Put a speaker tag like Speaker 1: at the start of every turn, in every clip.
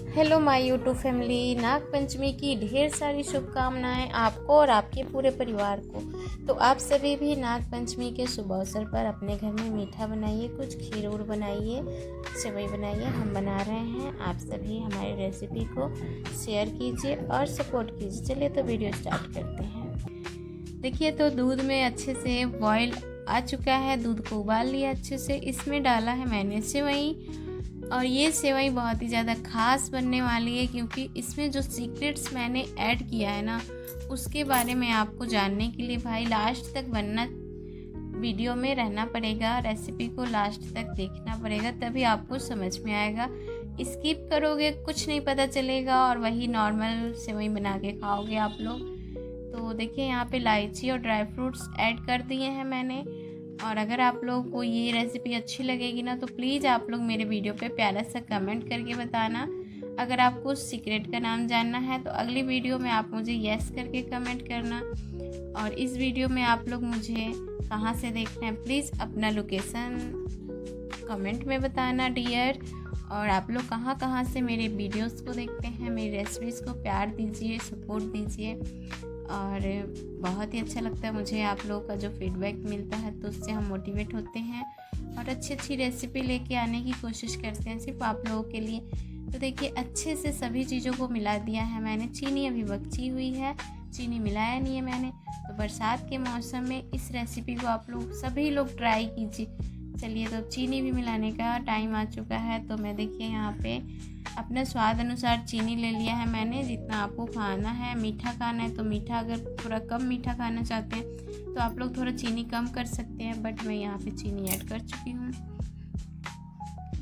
Speaker 1: Hello my YouTube family, Nag Panchami की ढेर सारी शुभकामनाएं आपको और आपके पूरे परिवार को। तो आप सभी भी नाग पंचमी के शुभ अवसर पर अपने घर में मीठा बनाइए, कुछ खीर उर बनाइए, सेवई बनाइए। हम बना रहे हैं, आप सभी हमारी रेसिपी को शेयर कीजिए और सपोर्ट कीजिए। चलिए तो वीडियो स्टार्ट करते हैं। देखिए तो दूध में अच्छे से बॉयल आ चुका है, दूध को उबाल लिया अच्छे से। इसमें डाला है मैंने सेवई, और ये सेवई बहुत ही ज़्यादा ख़ास बनने वाली है क्योंकि इसमें जो सीक्रेट्स मैंने ऐड किया है ना, उसके बारे में आपको जानने के लिए भाई लास्ट तक बनना, वीडियो में रहना पड़ेगा। रेसिपी को लास्ट तक देखना पड़ेगा, तभी आपको समझ में आएगा। स्किप करोगे कुछ नहीं पता चलेगा और वही नॉर्मल सेवई बना के खाओगे आप लोग। तो देखिए यहाँ पे इलायची और ड्राई फ्रूट्स ऐड कर दिए हैं मैंने। और अगर आप लोगों को ये रेसिपी अच्छी लगेगी ना, तो प्लीज़ आप लोग मेरे वीडियो पे प्यारा सा कमेंट करके बताना। अगर आपको उस सीक्रेट का नाम जानना है तो अगली वीडियो में आप मुझे यस करके कमेंट करना। और इस वीडियो में आप लोग मुझे कहाँ से देखना है प्लीज़ अपना लोकेशन कमेंट में बताना डियर। और आप लोग कहाँ कहाँ से मेरे वीडियोस को देखते हैं, मेरी रेसिपीज़ को प्यार दीजिए, सपोर्ट दीजिए। और बहुत ही अच्छा लगता है मुझे आप लोगों का जो फीडबैक मिलता है, तो उससे हम मोटिवेट होते हैं और अच्छी अच्छी रेसिपी लेके आने की कोशिश करते हैं सिर्फ आप लोगों के लिए। तो देखिए अच्छे से सभी चीज़ों को मिला दिया है मैंने। चीनी अभी बची हुई है, चीनी मिलाया नहीं है मैंने। तो बरसात के मौसम में इस रेसिपी को आप लोग सभी लोग ट्राई कीजिए। चलिए तो चीनी भी मिलाने का टाइम आ चुका है। तो मैं देखिए यहाँ पे अपने स्वाद अनुसार चीनी ले लिया है मैंने। जितना आपको खाना है, मीठा खाना है तो मीठा, अगर थोड़ा कम मीठा खाना चाहते हैं तो आप लोग थोड़ा चीनी कम कर सकते हैं, बट मैं यहाँ पे चीनी ऐड कर चुकी हूँ।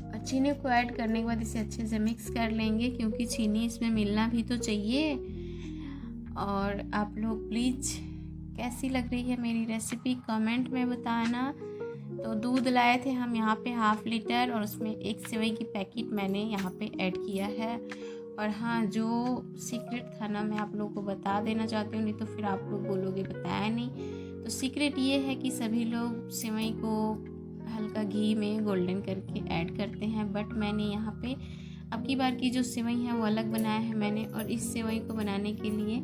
Speaker 1: और चीनी को ऐड करने के बाद इसे अच्छे से मिक्स कर लेंगे क्योंकि चीनी इसमें मिलना भी तो चाहिए। और आप लोग प्लीज़ कैसी लग रही है मेरी रेसिपी कमेंट में बताना। तो दूध लाए थे हम यहाँ पे 1/2 लीटर, और उसमें एक सेवई की पैकेट मैंने यहाँ पे ऐड किया है। और हाँ, जो सीक्रेट था ना, मैं आप लोगों को बता देना चाहती हूँ, नहीं तो फिर आप लोग बोलोगे बताया नहीं। तो सीक्रेट ये है कि सभी लोग सेवई को हल्का घी में गोल्डन करके ऐड करते हैं, बट मैंने यहाँ पे अब की बार की जो सेवई है वो अलग बनाया है मैंने। और इस सेवई को बनाने के लिए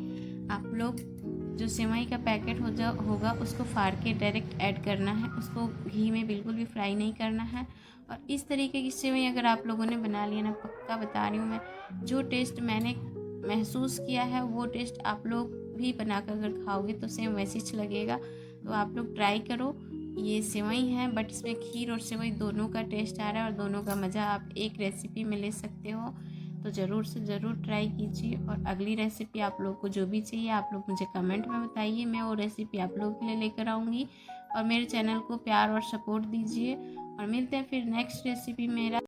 Speaker 1: आप लोग जो सेवई का पैकेट होगा उसको फाड़ के डायरेक्ट ऐड करना है, उसको घी में बिल्कुल भी फ्राई नहीं करना है। और इस तरीके की सेवई अगर आप लोगों ने बना लिया ना, पक्का बता रही हूँ मैं, जो टेस्ट मैंने महसूस किया है वो टेस्ट आप लोग भी बनाकर अगर खाओगे तो सेम वैसे ही लगेगा। तो आप लोग ट्राई करो। ये सेवई है बट इसमें खीर और सेवई दोनों का टेस्ट आ रहा है और दोनों का मज़ा आप एक रेसिपी में ले सकते हो। तो ज़रूर से ज़रूर ट्राई कीजिए। और अगली रेसिपी आप लोग को जो भी चाहिए आप लोग मुझे कमेंट में बताइए, मैं वो रेसिपी आप लोगों के लिए लेकर आऊँगी। और मेरे चैनल को प्यार और सपोर्ट दीजिए। और मिलते हैं फिर नेक्स्ट रेसिपी मेरा।